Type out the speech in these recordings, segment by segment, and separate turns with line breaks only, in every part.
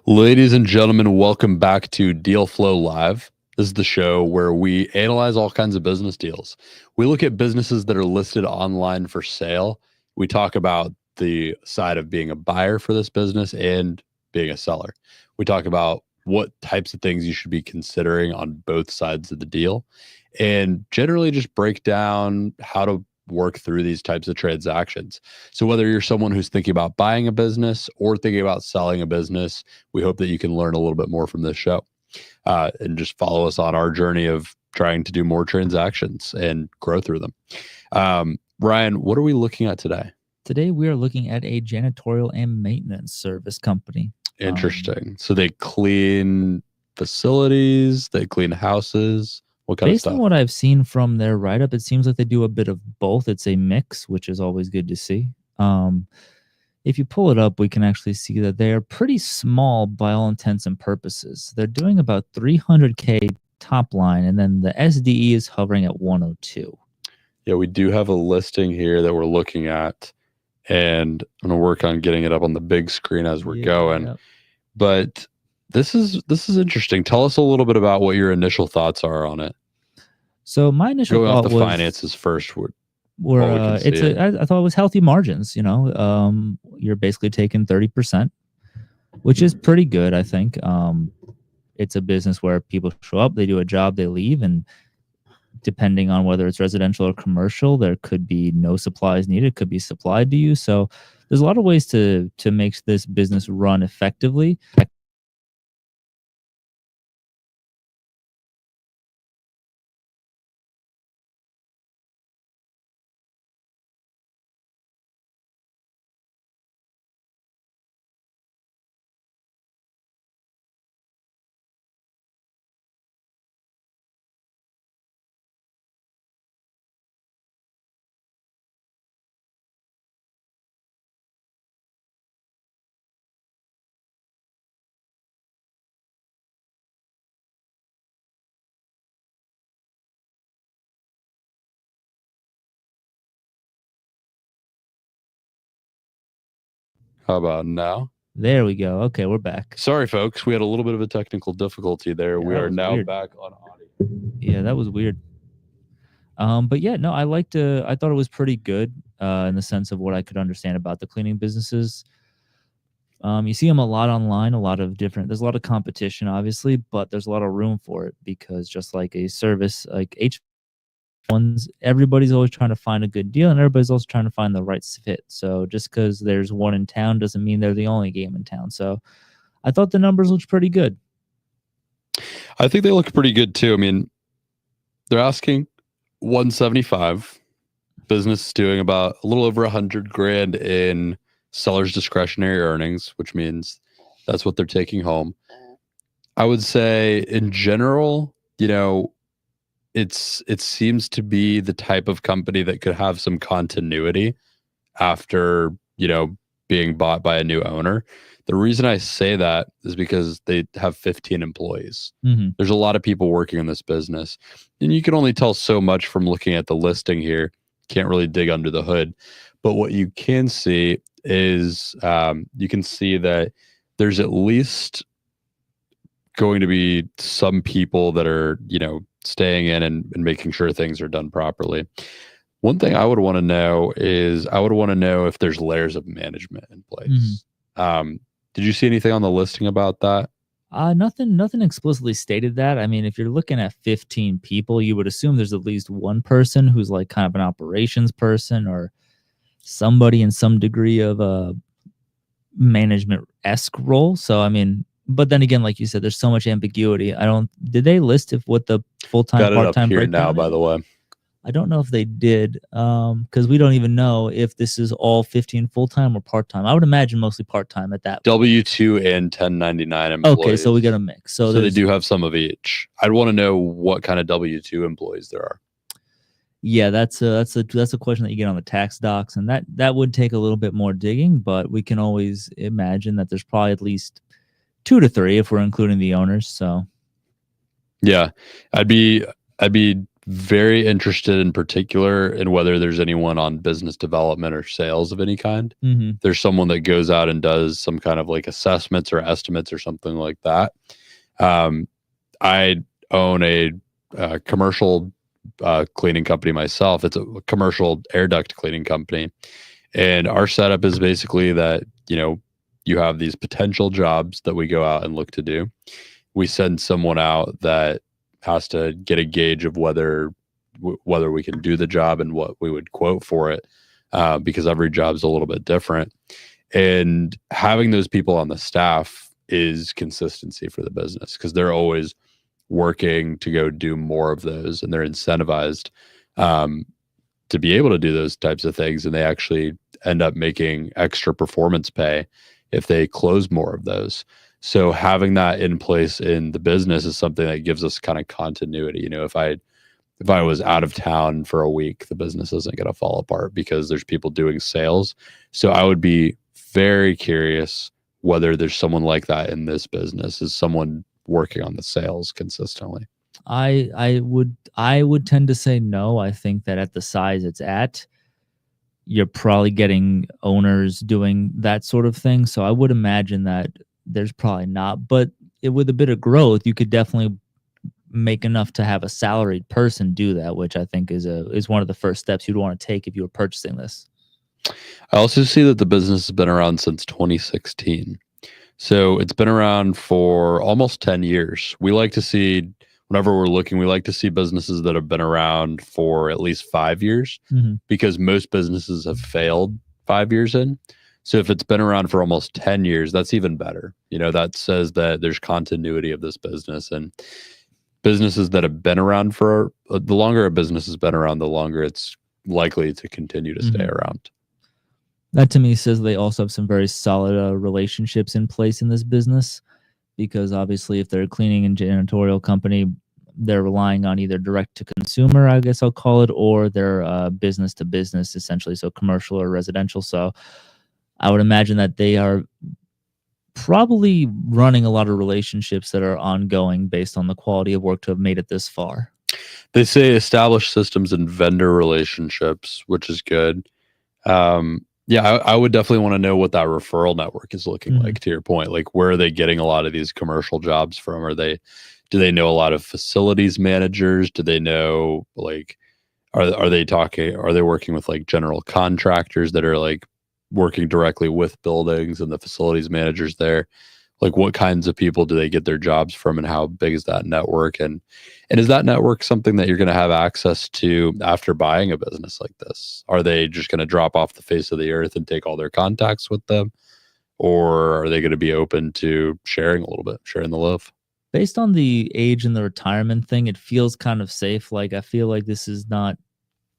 Ladies and gentlemen, welcome back to Deal Flow Live. This is the show where we analyze all kinds of business deals. We look at businesses that are listed online for sale. We talk about the side of being a buyer for this business and being a seller. We talk about what types of things you should be considering on both sides of the deal and generally just break down how to work through these types of transactions. So whether you're someone who's thinking about buying a business or thinking about selling a business, we hope that you can learn a little bit more from this show and just follow us on our journey of trying to do more transactions and grow through them. Ryan, what are we looking at today?
Today, we are looking at a janitorial and maintenance service company.
Interesting. So they clean facilities, they clean houses. What kind of
Based
stuff?
on what I've seen from their write-up, it seems like they do a bit of both. It's a mix, which is always good to see. If you pull it up, we can actually see that they are pretty small by all intents and purposes. They're doing about 300K top line, and then the SDE is hovering at 102.
Yeah, we do have a listing here that we're looking at, and I'm going to work on getting it up on the big screen as we're going.
Yep.
But this is interesting. Tell us a little bit about what your initial thoughts are on it.
So my initial
Going
thought
off the
was
finances first.
I
see
thought it was healthy margins. You're basically taking 30%, which is pretty good, I think. It's a business where people show up, they do a job, they leave, and depending on whether it's residential or commercial, there could be no supplies needed, could be supplied to you. So there's a lot of ways to make this business run effectively.
How about now?
There we go. Okay, we're back.
Sorry, folks. We had a little bit of a technical difficulty there.
Yeah,
we
that
are
was
now
weird.
back on audio.
Yeah, that was weird. But yeah, no, I thought it was pretty good in the sense of what I could understand about the cleaning businesses. You see them a lot online, there's a lot of competition, obviously, but there's a lot of room for it because just like a service like H1s, everybody's always trying to find a good deal and everybody's also trying to find the right fit. So just because there's one in town doesn't mean they're the only game in town. So I thought the numbers looked pretty good.
I think they look pretty good too. I mean, they're asking 175. Business is doing about a little over 100 grand in seller's discretionary earnings, which means that's what they're taking home. I would say in general, it seems to be the type of company that could have some continuity after, being bought by a new owner. The reason I say that is because they have 15 employees.
Mm-hmm.
There's a lot of people working in this business, and you can only tell so much from looking at the listing here. Can't really dig under the hood, but what you can see is you can see that there's at least going to be some people that are, staying in and making sure things are done properly. One thing I would want to know is if there's layers of management in place.
Mm-hmm.
Did you see anything on the listing about that?
Nothing explicitly stated that. I mean, if you're looking at 15 people, you would assume there's at least one person who's like kind of an operations person or somebody in some degree of a management-esque role. So, I mean, but then again, like you said, there's so much ambiguity. Did they list what the full-time, part-time breakdown
now, by the way.
I don't know if they did, because we don't even know if this is all 15 full-time or part-time. I would imagine mostly part-time at that point.
W-2 and 1099 employees.
Okay, so we got a mix. So
they do have some of each. I'd want to know what kind of W-2 employees there are.
Yeah, that's a question that you get on the tax docs, and that would take a little bit more digging, but we can always imagine that there's probably at least 2 to 3 if we're including the owners. So
yeah, I'd be very interested in particular in whether there's anyone on business development or sales of any kind.
Mm-hmm.
There's someone that goes out and does some kind of like assessments or estimates or something like that. I own a commercial cleaning company myself. It's a commercial air duct cleaning company. And our setup is basically that, you have these potential jobs that we go out and look to do. We send someone out that has to get a gauge of whether we can do the job and what we would quote for it, because every job's a little bit different. And having those people on the staff is consistency for the business, because they're always working to go do more of those, and they're incentivized to be able to do those types of things, and they actually end up making extra performance pay if they close more of those. So having that in place in the business is something that gives us kind of continuity. If I was out of town for a week, the business isn't going to fall apart because there's people doing sales. So I would be very curious whether there's someone like that in this business. Is someone working on the sales consistently?
I would tend to say no. I think that at the size it's at, you're probably getting owners doing that sort of thing. So I would imagine that there's probably not, but with a bit of growth, you could definitely make enough to have a salaried person do that, which I think is one of the first steps you'd want to take if you were purchasing this.
I also see that the business has been around since 2016. So it's been around for almost 10 years. We like to see, whenever we're looking, we like to see businesses that have been around for at least 5 years, because most businesses have failed 5 years in. So if it's been around for almost 10 years, that's even better. That says that there's continuity of this business. And businesses that have been around for, the longer a business has been around, the longer it's likely to continue to stay around.
That to me says they also have some very solid relationships in place in this business, because obviously if they're a cleaning and janitorial company, they're relying on either direct to consumer, I guess I'll call it, or they're business to business, essentially, so commercial or residential. So I would imagine that they are probably running a lot of relationships that are ongoing based on the quality of work to have made it this far.
They say establish systems and vendor relationships, which is good. Yeah, I would definitely want to know what that referral network is looking like, to your point. Like, where are they getting a lot of these commercial jobs from? Do they know a lot of facilities managers? Do they know, like, are they working with like general contractors that are like working directly with buildings and the facilities managers there? Like, what kinds of people do they get their jobs from, and how big is that network? And is that network something that you're going to have access to after buying a business like this? Are they just going to drop off the face of the earth and take all their contacts with them? Or are they going to be open to sharing a little bit, sharing the love?
Based on the age and the retirement thing, it feels kind of safe. Like, I feel like this is not,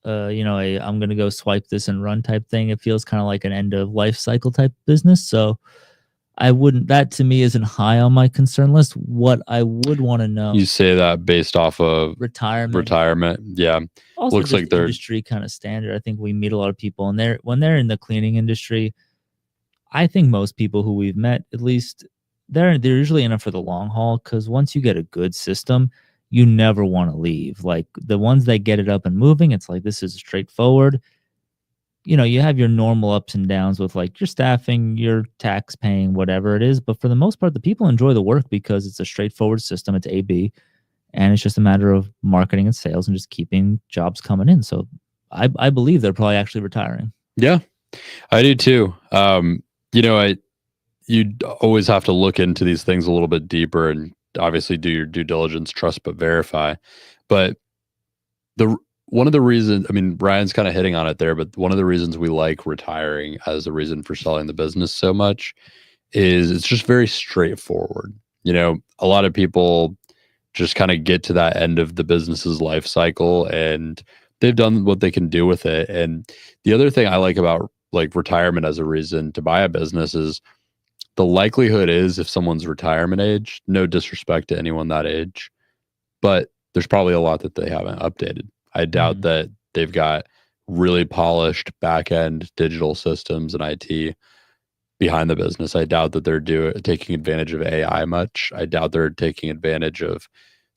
I'm going to go swipe this and run type thing. It feels kind of like an end of life cycle type business. So that to me isn't high on my concern list. What I would want to know.
You say that based off of
retirement.
Yeah.
Also,
looks like they're
industry kind of standard. I think we meet a lot of people, and when they're in the cleaning industry, I think most people who we've met, at least, they're usually in it for the long haul, because once you get a good system, you never want to leave. Like, the ones that get it up and moving, it's like, this is straightforward. You have your normal ups and downs with like your staffing, your tax paying, whatever it is. But for the most part, the people enjoy the work because it's a straightforward system. It's A/B, and it's just a matter of marketing and sales and just keeping jobs coming in. So I believe they're probably actually retiring.
Yeah, I do too. You'd always have to look into these things a little bit deeper and obviously do your due diligence, trust but verify. But one of the reasons, I mean, Ryan's kind of hitting on it there, but one of the reasons we like retiring as a reason for selling the business so much is it's just very straightforward. A lot of people just kind of get to that end of the business's life cycle and they've done what they can do with it. And the other thing I like about like retirement as a reason to buy a business is the likelihood is, if someone's retirement age, no disrespect to anyone that age, but there's probably a lot that they haven't updated. I doubt that they've got really polished back-end digital systems and IT behind the business. I doubt that they're taking advantage of AI much. I doubt they're taking advantage of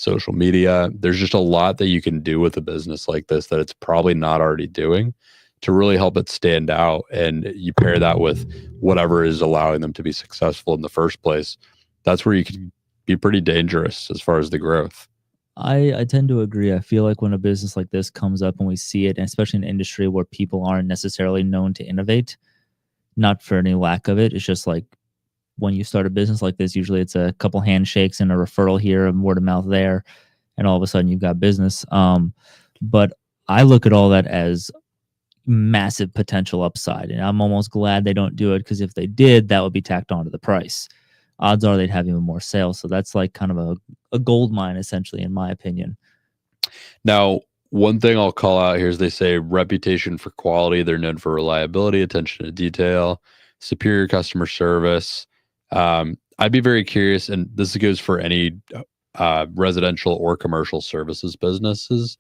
social media. There's just a lot that you can do with a business like this that it's probably not already doing to really help it stand out. And you pair that with whatever is allowing them to be successful in the first place. That's where you can be pretty dangerous as far as the growth.
I tend to agree. I feel like when a business like this comes up and we see it, and especially in an industry where people aren't necessarily known to innovate, not for any lack of it, it's just like when you start a business like this, usually it's a couple handshakes and a referral here, a word of mouth there, and all of a sudden you've got business. But I look at all that as massive potential upside, and I'm almost glad they don't do it, because if they did, that would be tacked onto the price. Odds are they'd have even more sales. So that's like kind of a gold mine, essentially, in my opinion.
Now, one thing I'll call out here is they say reputation for quality. They're known for reliability, attention to detail, superior customer service. I'd be very curious, and this goes for any residential or commercial services businesses.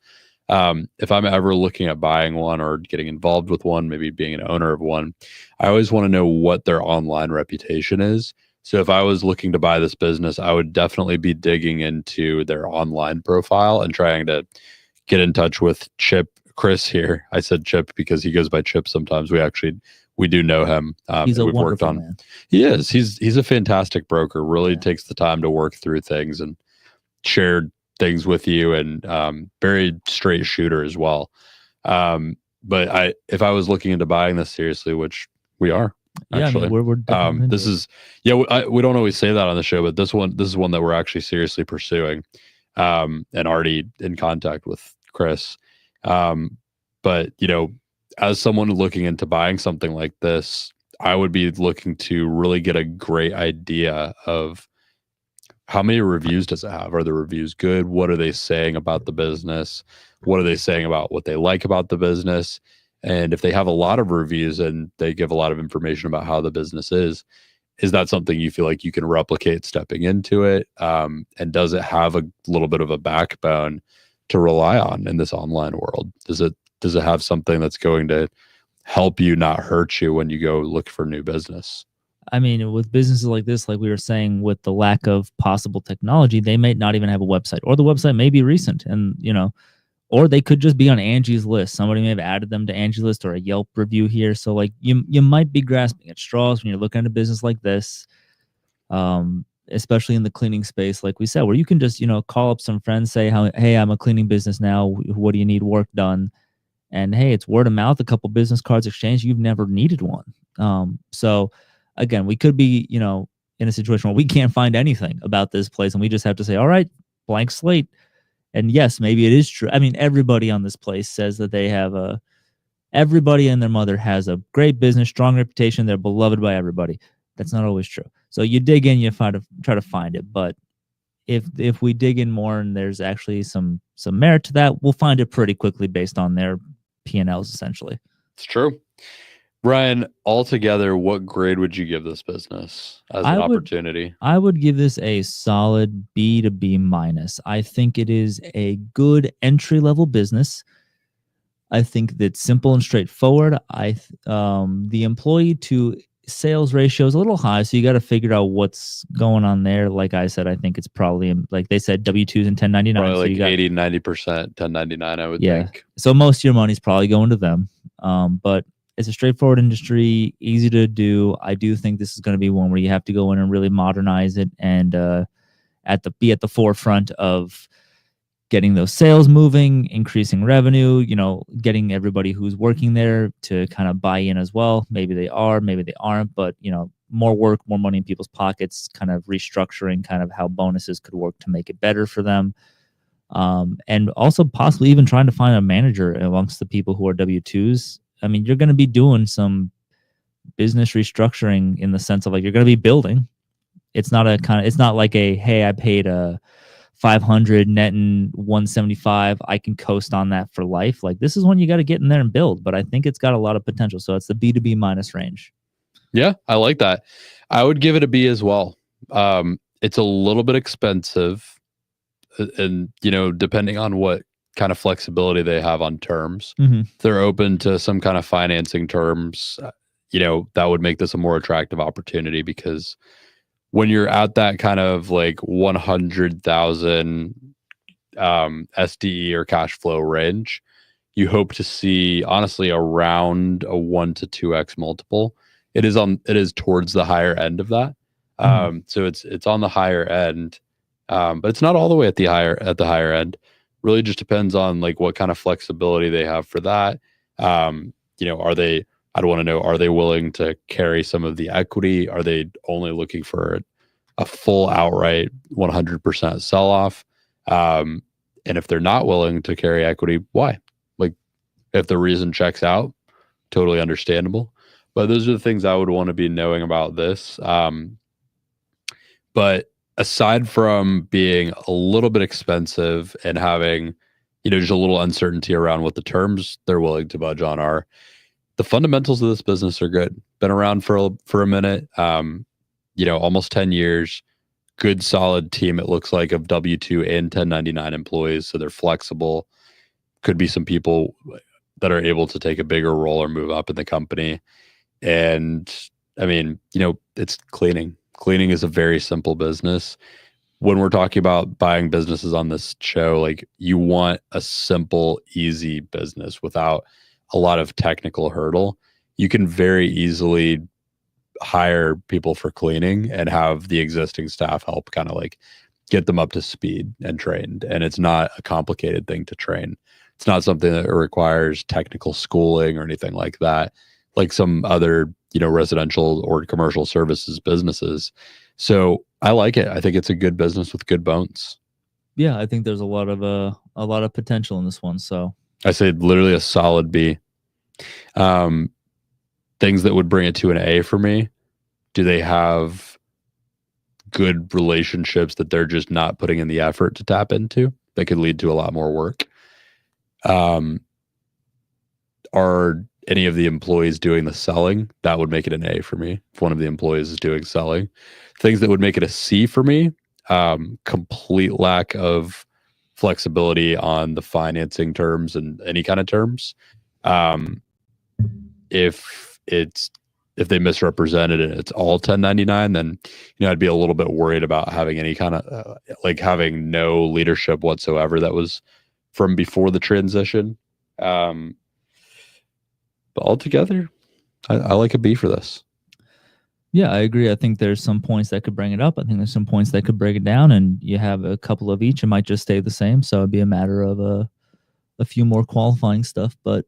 If I'm ever looking at buying one or getting involved with one, maybe being an owner of one, I always want to know what their online reputation is. So if I was looking to buy this business, I would definitely be digging into their online profile and trying to get in touch with Chris here. I said Chip because he goes by Chip sometimes. We do know him.
He's a
we've worked
wonderful
on.
man.
He is. He's a fantastic broker. Really
Yeah.
takes the time to work through things and share things with you, and very straight shooter as well. But if I was looking into buying this seriously, which we are,
Yeah,
actually,
I mean, we're definitely
this
into it.
is we don't always say that on the show, but this is one that we're actually seriously pursuing, and already in contact with Chris. But as someone looking into buying something like this, I would be looking to really get a great idea of how many reviews does it have? Are the reviews good? What are they saying about the business? What are they saying about what they like about the business? And if they have a lot of reviews and they give a lot of information about how the business is that something you feel like you can replicate stepping into it? And does it have a little bit of a backbone to rely on in this online world? Does it have something that's going to help you, not hurt you, when you go look for new business?
I mean, with businesses like this, like we were saying, with the lack of possible technology, they may not even have a website, or the website may be recent, and or they could just be on Angie's List. Somebody may have added them to Angie's List, or a Yelp review here. So like you might be grasping at straws when you're looking at a business like this, especially in the cleaning space, like we said, where you can just call up some friends, say, hey, I'm a cleaning business now. What do you need work done? And hey, it's word of mouth, a couple business cards exchanged. You've never needed one. So again, we could be, in a situation where we can't find anything about this place, and we just have to say, all right, blank slate. And yes, maybe it is true. I mean, everybody on this place says that they have everybody and their mother has a great business, strong reputation. They're beloved by everybody. That's not always true. So you dig in, you try to find it. But if we dig in more and there's actually some merit to that, we'll find it pretty quickly based on their P&Ls, essentially.
It's true. Ryan, altogether, what grade would you give this business as an opportunity?
I would give this a solid B to B minus. I think it is a good entry-level business. I think that's simple and straightforward. The employee to sales ratio is a little high, so you got to figure out what's going on there. Like I said, I think it's probably, like they said, W-2s and 1099.
Probably
so
like 80-90% 1099, I would think.
So most of your money's probably going to them. But it's a straightforward industry, easy to do. I do think this is going to be one where you have to go in and really modernize it, and be at the forefront of getting those sales moving, increasing revenue, getting everybody who's working there to kind of buy in as well. Maybe they are, maybe they aren't, but more work, more money in people's pockets, kind of restructuring kind of how bonuses could work to make it better for them. And also possibly even trying to find a manager amongst the people who are W-2s. I mean, you're going to be doing some business restructuring in the sense of, like, you're going to be building. It's not like hey, I paid a 500 netting 175. I can coast on that for life. Like, this is when you got to get in there and build, but I think it's got a lot of potential. So it's the B to B minus range.
Yeah, I like that. I would give it a B as well. It's a little bit expensive, and depending on what kind of flexibility they have on terms.
Mm-hmm.
If they're open to some kind of financing terms, that would make this a more attractive opportunity, because when you're at that kind of like 100,000 SDE or cash flow range, you hope to see honestly around a 1 to 2x multiple. It is towards the higher end of that. So it's on the higher end, but it's not all the way at the higher end. Really just depends on like what kind of flexibility they have for that. I'd want to know, are they willing to carry some of the equity? Are they only looking for a full outright 100% sell off? And if they're not willing to carry equity, why? Like if the reason checks out, totally understandable. But those are the things I would want to be knowing about this. But aside from being a little bit expensive and having, just a little uncertainty around what the terms they're willing to budge on are, the fundamentals of this business are good. Been around for a minute, almost 10 years, good solid team. It looks like of W-2 and 1099 employees. So they're flexible. Could be some people that are able to take a bigger role or move up in the company. And I mean, it's cleaning. Cleaning is a very simple business. When we're talking about buying businesses on this show, like you want a simple, easy business without a lot of technical hurdle. You can very easily hire people for cleaning and have the existing staff help kind of like get them up to speed and trained. And it's not a complicated thing to train. It's not something that requires technical schooling or anything like that, like some other, residential or commercial services businesses. So I like it. I think it's a good business with good bones.
Yeah, I think there's a lot of potential in this one. So
I say literally a solid B. Things that would bring it to an A for me. Do they have good relationships that they're just not putting in the effort to tap into that could lead to a lot more work? Are any of the employees doing the selling? That would make it an A for me. If one of the employees is doing selling. Things that would make it a C for me, complete lack of flexibility on the financing terms and any kind of terms. If they misrepresented it, it's all 1099, then I'd be a little bit worried about having any kind of like having no leadership whatsoever that was from before the transition. But altogether, I like a B for this.
Yeah, I agree. I think there's some points that could bring it up. I think there's some points that could break it down, and you have a couple of each. It might just stay the same. So it'd be a matter of a few more qualifying stuff. But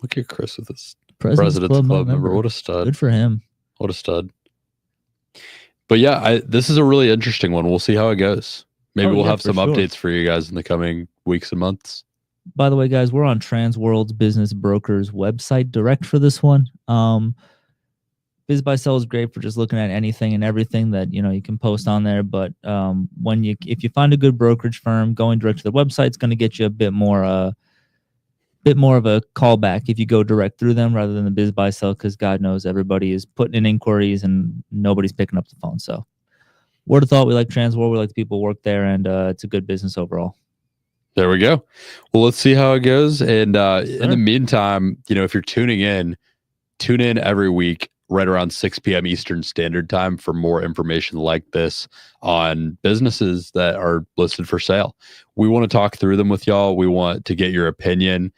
look at Chris with this
President's
Club member. What a stud.
Good for him.
What a stud. But yeah, this is a really interesting one. We'll see how it goes. Maybe we'll have some updates for you guys in the coming weeks and months.
By the way, guys, we're on Transworld's Business Brokers website direct for this one. BizBuySell is great for just looking at anything and everything that you can post on there. But if you find a good brokerage firm, going direct to the website is going to get you a bit more of a callback if you go direct through them rather than the BizBuySell, because God knows everybody is putting in inquiries and nobody's picking up the phone. So, word of thought, we like Transworld, we like the people who work there, and it's a good business overall.
There we go. Well, let's see how it goes. And in the meantime, if you're tuning in, tune in every week right around 6 p.m. Eastern Standard Time for more information like this on businesses that are listed for sale. We want to talk through them with y'all. We want to get your opinion,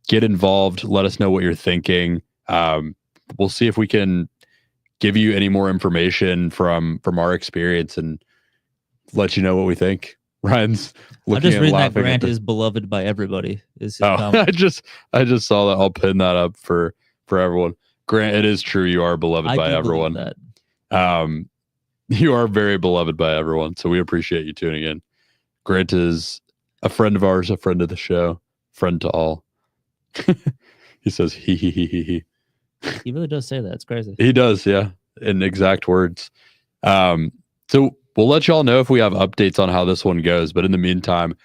get involved, let us know what you're thinking. We'll see if we can give you any more information from our experience and let you know what we think. Ryan's looking.
I'm just reading that Grant is beloved by everybody.
I just saw that. I'll pin that up for everyone. Grant, it is true. You are beloved by everyone. You are very beloved by everyone. So we appreciate you tuning in. Grant is a friend of ours, a friend of the show, friend to all. He says he.
He really does say that. It's crazy.
He does, yeah, in exact words. So we'll let y'all know if we have updates on how this one goes. But in the meantime,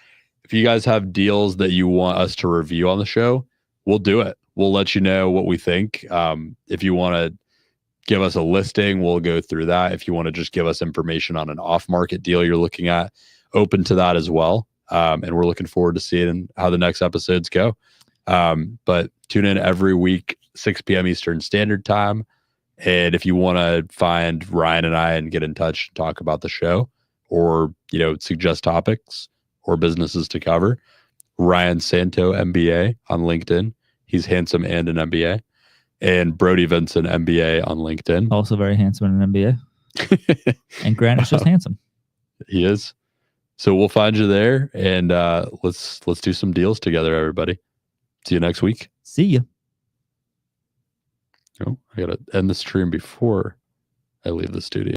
if you guys have deals that you want us to review on the show, we'll do it. We'll let you know what we think. If you want to give us a listing, we'll go through that. If you want to just give us information on an off-market deal you're looking at, open to that as well. And we're looking forward to seeing how the next episodes go. But tune in every week, 6 p.m. Eastern Standard Time. And if you want to find Ryan and I and get in touch, talk about the show, or suggest topics, or businesses to cover. Ryan Santo, MBA on LinkedIn. He's handsome and an MBA. And Brody Vincent, MBA on LinkedIn.
Also very handsome and an MBA. And Grant is just handsome.
He is. So we'll find you there, and let's do some deals together, everybody. See you next week.
See you.
Oh, I gotta end the stream before I leave the studio.